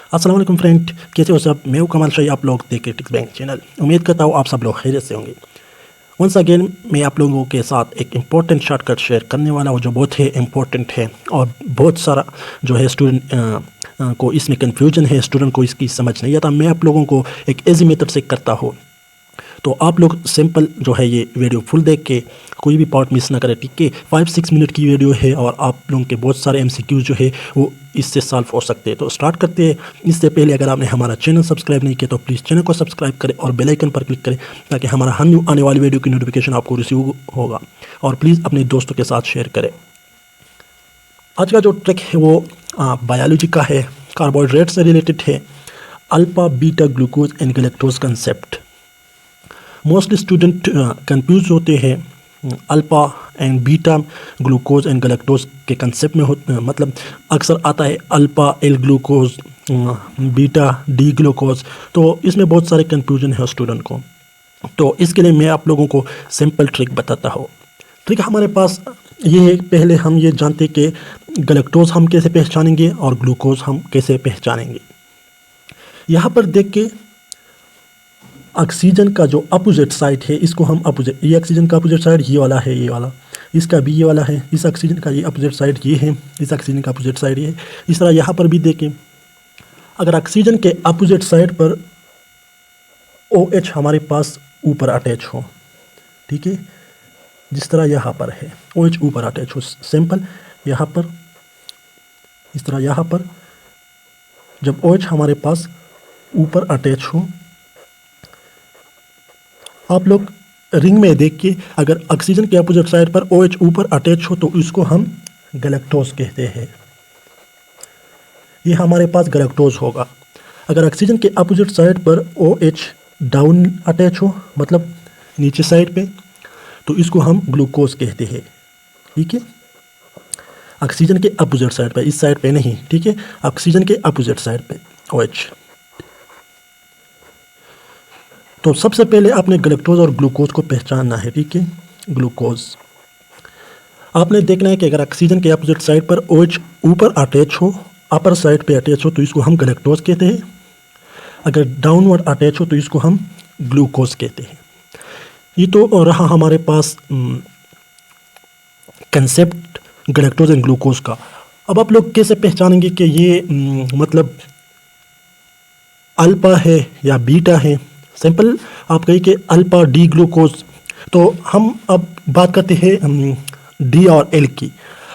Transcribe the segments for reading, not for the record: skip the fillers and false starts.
अस्सलाम वालेकुम फ्रेंड, कैसे हो सब। मैं हूं कमाल शाही, आप लोग देख क्रिटिक्स बैंक चैनल। उम्मीद करता हूं आप सब लोग खैरियत से होंगे। वंस अगेन मैं आप लोगों के साथ एक इम्पॉर्टेंट शॉर्टकट शेयर करने वाला हूं जो बहुत ही इम्पॉर्टेंट है और बहुत सारा जो है स्टूडेंट को इसमें कन्फ्यूजन है, स्टूडेंट को इसकी समझ नहीं आता। मैं आप लोगों को एक ईजी मेथड से करता हूँ, तो आप लोग सिंपल जो है ये वीडियो फुल देख के कोई भी पार्ट मिस ना करें, ठीक है। 5-6 मिनट की वीडियो है और आप लोगों के बहुत सारे MCQs जो है वो इससे सॉल्व हो सकते हैं। तो स्टार्ट करते हैं। इससे पहले अगर आपने हमारा चैनल सब्सक्राइब नहीं किया तो प्लीज़ चैनल को सब्सक्राइब करें और बेल आइकन पर क्लिक करें ताकि हमारा हर न्यू आने वाली वीडियो की नोटिफिकेशन आपको रिसीव होगा। और प्लीज़ अपने दोस्तों के साथ शेयर करें। आज का जो ट्रिक है वो बायोलॉजी का है, कार्बोहाइड्रेट से रिलेटेड है। Alpha beta glucose and galactose concept. Mostly student confuse होते हैं alpha and beta glucose and galactose के कंसेप्ट में मतलब अक्सर आता है alpha L glucose, beta D glucose. तो इसमें बहुत सारे कंफ्यूजन है स्टूडेंट को। तो इसके लिए मैं आप लोगों को सिंपल ट्रिक बताता हूँ। ट्रिक हमारे पास ये है, पहले हम ये जानते कि गैलेक्टोज हम कैसे पहचानेंगे और ग्लूकोज हम कैसे पहचानेंगे। यहाँ पर देख के ऑक्सीजन का जो अपोजिट साइड है इसको हम अपोजिट, ये ऑक्सीजन का अपोजिट साइड ये वाला है, ये वाला, इसका भी ये वाला है। इस ऑक्सीजन का ये अपोजिट साइड ये है, इस ऑक्सीजन का अपोजिट साइड ये है। इस तरह यहाँ पर भी देखें, अगर ऑक्सीजन के अपोजिट साइड पर OH हमारे पास ऊपर अटैच हो, ठीक है, जिस तरह यहाँ पर है OH ऊपर अटैच हो, सिंपल यहाँ पर इस तरह यहाँ पर जब OH हमारे पास ऊपर अटैच हो, आप लोग रिंग में देख के अगर ऑक्सीजन के अपोजिट साइड पर OH ऊपर अटैच हो तो इसको हम गैलेक्टोज कहते हैं। ये हमारे पास गैलेक्टोज होगा। अगर ऑक्सीजन के अपोजिट साइड पर OH डाउन अटैच हो, मतलब नीचे साइड पे, तो इसको हम ग्लूकोज कहते हैं, ठीक है। ऑक्सीजन के अपोजिट साइड पे, इस साइड पे नहीं, ठीक है, ऑक्सीजन के अपोजिट साइड पे OH। तो सबसे पहले आपने गैलेक्टोज और ग्लूकोज को पहचानना है, ठीक है। ग्लूकोज आपने देखना है कि अगर ऑक्सीजन के अपोजिट साइड पर OH ऊपर अटैच हो, अपर साइड पे अटैच हो, तो इसको हम गैलेक्टोज कहते हैं। अगर डाउनवर्ड अटैच हो तो इसको हम ग्लूकोज कहते हैं। ये तो रहा हमारे पास कंसेप्ट गैलेक्टोज एंड ग्लूकोज का। अब आप लोग कैसे पहचानेंगे कि ये मतलब अल्फा है या बीटा है। सिंपल आप कहिए कि अल्फा डी ग्लूकोज। तो हम अब बात करते हैं डी और एल की।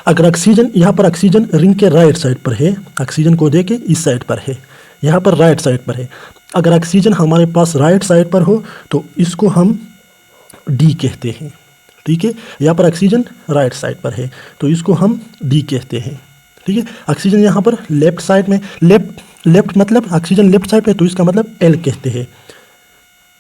अगर ऑक्सीजन यहाँ पर ऑक्सीजन रिंग के राइट साइड पर है, ऑक्सीजन को देखे इस साइड पर है, यहाँ पर राइट साइड पर है। अगर ऑक्सीजन हमारे पास राइट साइड पर हो तो इसको हम डी कहते हैं, ठीक है। यहाँ पर ऑक्सीजन राइट साइड पर है तो इसको हम डी कहते हैं, ठीक है। ऑक्सीजन यहाँ पर लेफ्ट साइड में, लेफ्ट मतलब ऑक्सीजन लेफ्ट साइड पे, तो इसका मतलब एल कहते हैं।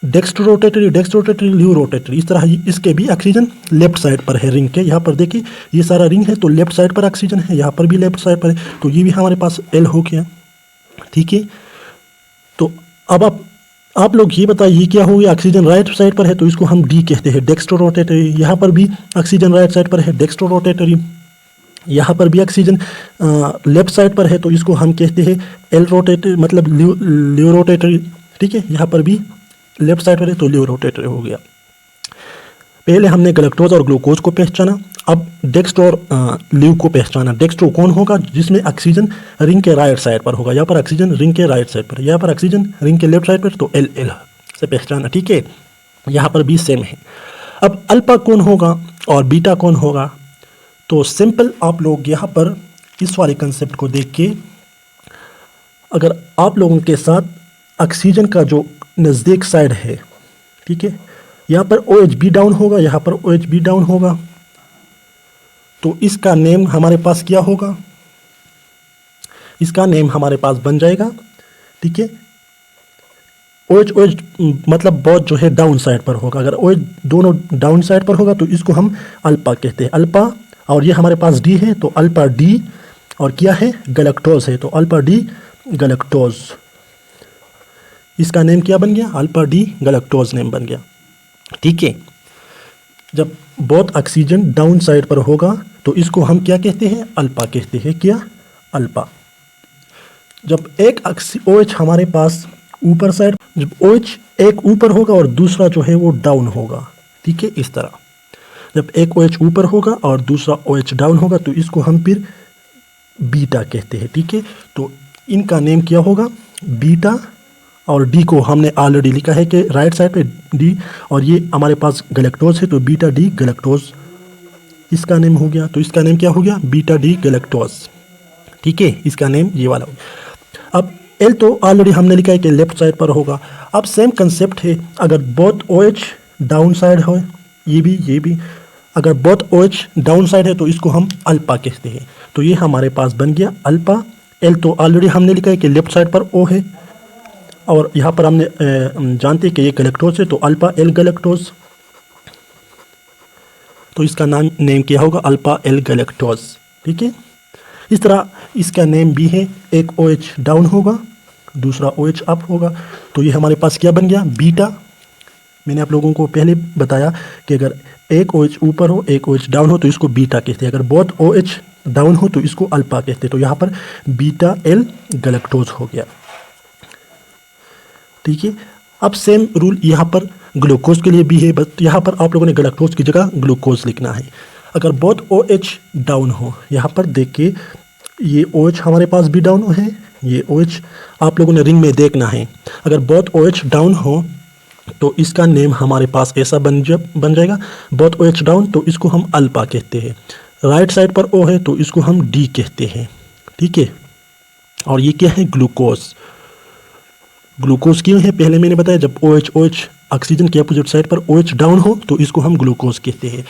डेक्स्ट्रो रोटेटरी ल्यू रोटेटरी, इस तरह इसके भी ऑक्सीजन लेफ्ट साइड पर है रिंग के। यहाँ पर देखिए ये सारा रिंग है तो लेफ्ट साइड पर ऑक्सीजन है, यहाँ पर भी लेफ्ट साइड पर है, तो ये भी हमारे पास एल हो गया, ठीक है। तो अब आप लोग ये बताइए क्या हो गया, ऑक्सीजन राइट साइड पर है तो इसको हम डी कहते हैं, डेक्स्ट्रो रोटेटरी। यहाँ पर भी ऑक्सीजन राइट साइड पर है, डेक्स्ट्रो रोटेटरी। यहाँ पर भी ऑक्सीजन लेफ्ट साइड पर है तो इसको हम कहते हैं एल रोटेटरी, मतलब ल्यू रोटेटरी, ठीक है। यहाँ पर भी लेफ्ट साइड पर है तो ल्यू रोटेटरी हो गया। पहले हमने गैलेक्टोज और ग्लूकोज को पहचाना, अब डेक्स्ट्रो और ल्यू को पहचाना। डेक्स्ट्रो कौन होगा, जिसमें ऑक्सीजन रिंग के राइट साइड पर होगा। यहाँ पर ऑक्सीजन रिंग के राइट साइड पर, यहाँ पर ऑक्सीजन रिंग के लेफ्ट साइड पर, तो एल से पहचाना, ठीक है। यहाँ पर भी सेम है। अब अल्फा कौन होगा और बीटा कौन होगा, तो सिंपल आप लोग यहाँ पर इस वाले कंसेप्ट को देख के, अगर आप लोगों के साथ ऑक्सीजन का जो नज़दीक साइड है, ठीक है, यहाँ पर OH भी डाउन होगा, यहाँ पर OH भी डाउन होगा, तो इसका नेम हमारे पास क्या होगा, इसका नेम हमारे पास बन जाएगा, ठीक है। OH मतलब बहुत जो है डाउन साइड पर होगा। अगर OH दोनों डाउन साइड पर होगा तो इसको हम अल्फा कहते हैं, अल्फा। और ये हमारे पास डी है तो अल्फा डी, और क्या है गैलेक्टोज है तो अल्फा डी गैलेक्टोज। इसका नेम क्या बन गया, अल्फा डी गैलेक्टोज नेम बन गया, ठीक है। जब बोथ ऑक्सीजन डाउन साइड पर होगा तो इसको हम क्या कहते हैं, अल्फा कहते हैं। क्या, अल्फा। जब एक OH हमारे पास ऊपर साइड, जब OH एक ऊपर होगा और दूसरा जो है वो डाउन होगा, ठीक है, इस तरह। जब एक OH ऊपर होगा और दूसरा OH डाउन होगा तो इसको हम फिर बीटा कहते हैं, ठीक है। तो इनका नेम क्या होगा, बीटा, और डी को हमने ऑलरेडी लिखा है कि राइट साइड पे डी, और ये हमारे पास गैलेक्टोज है तो बीटा डी गैलेक्टोज इसका नेम हो गया। तो इसका नेम क्या हो गया, बीटा डी गैलेक्टोज, ठीक है, इसका नेम ये वाला हो गया। अब एल तो ऑलरेडी हमने लिखा है कि लेफ्ट साइड पर होगा। अब सेम कंसेप्ट है, अगर बोथ OH डाउन साइड हो, ये भी, अगर बोथ OH डाउन साइड है तो इसको हम अल्फा कहते हैं। तो ये हमारे पास बन गया अल्फा। एल तो ऑलरेडी हमने लिखा है कि लेफ्ट साइड पर O है, और यहाँ पर हमने जानते हैं कि ये गैलेक्टोज है तो अल्फा एल गैलेक्टोज, तो इसका नेम क्या होगा, अल्फा एल गैलेक्टोज, ठीक है। इस तरह इसका नेम भी है, एक OH डाउन होगा दूसरा OH अप होगा, तो ये हमारे पास क्या बन गया, बीटा। मैंने आप लोगों को पहले बताया कि अगर एक OH ऊपर हो एक OH डाउन हो तो इसको बीटा कहते हैं, अगर बोथ OH डाउन हो तो इसको अल्फा कहते हैं। तो यहाँ पर बीटा एल गैलेक्टोज हो गया, ठीक है। अब सेम रूल यहाँ पर ग्लूकोज के लिए भी है, बस यहाँ पर आप लोगों ने गैलेक्टोज की जगह ग्लूकोज लिखना है। अगर बोथ OH डाउन हो, यहाँ पर देखिए ये OH हमारे पास भी डाउन है, ये OH आप लोगों ने रिंग में देखना है। अगर बोथ OH डाउन हो तो इसका नेम हमारे पास ऐसा बन जाएगा, बोथ OH डाउन, तो इसको हम अल्फा कहते हैं। राइट साइड पर O है तो इसको हम डी कहते हैं, ठीक है। और ये क्या है, ग्लूकोज। ग्लूकोज क्यों है, पहले मैंने बताया, जब OH ऑक्सीजन के अपोजिट साइड पर OH डाउन हो तो इसको हम ग्लूकोज कहते हैं।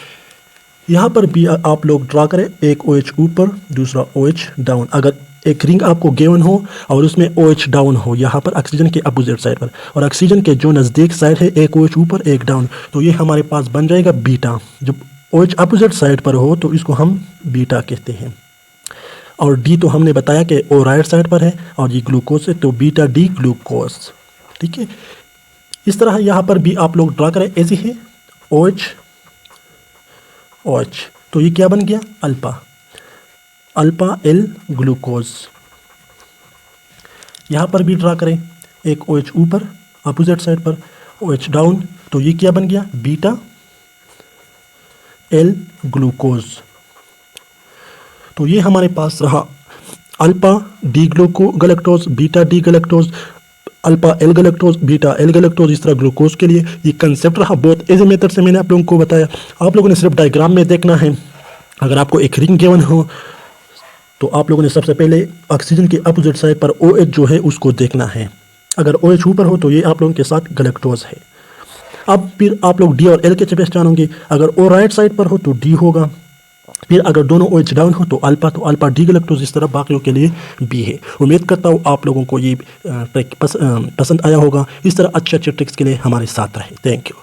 यहाँ पर भी आप लोग ड्रा करें, एक OH ऊपर दूसरा OH डाउन। अगर एक रिंग आपको गिवन हो और उसमें OH डाउन हो यहाँ पर ऑक्सीजन के अपोजिट साइड पर, और ऑक्सीजन के जो नज़दीक साइड है एक OH ऊपर एक डाउन, तो ये हमारे पास बन जाएगा बीटा। जब OH अपोजिट साइड पर हो तो इसको हम बीटा कहते हैं। और डी तो हमने बताया कि O राइट साइड पर है और ये ग्लूकोज है, तो बीटा डी ग्लूकोज, ठीक है। इस तरह यहाँ पर भी आप लोग ड्रा करें, ऐसे है OH, तो ये क्या बन गया, अल्फा एल ग्लूकोज। यहाँ पर भी ड्रा करें, एक OH ऊपर अपोजिट साइड पर OH डाउन, तो ये क्या बन गया, बीटा एल ग्लूकोज। तो ये हमारे पास रहा alpha D galactose, beta D galactose, alpha L galactose, beta L galactose. इस तरह ग्लूकोज के लिए ये कंसेप्ट रहा। बहुत ऐसे मेथड से मैंने आप लोगों को बताया, आप लोगों ने सिर्फ डायग्राम में देखना है। अगर आपको एक रिंग गिवन हो तो आप लोगों ने सबसे पहले ऑक्सीजन के अपोजिट साइड पर OH जो है उसको देखना है। अगर OH ऊपर हो तो ये आप लोगों के साथ गैलेक्टोज है। अब फिर आप लोग डी और एल के पहचानोंगे। अगर O राइट साइड पर हो तो डी होगा, फिर अगर दोनों OH डाउन हो तो अल्फा डी गैलेक्टोज। इस तरह बाकियों के लिए भी है। उम्मीद करता हूँ आप लोगों को ये ट्रिक पसंद आया होगा। इस तरह अच्छे अच्छे ट्रिक्स के लिए हमारे साथ रहे। Thank you.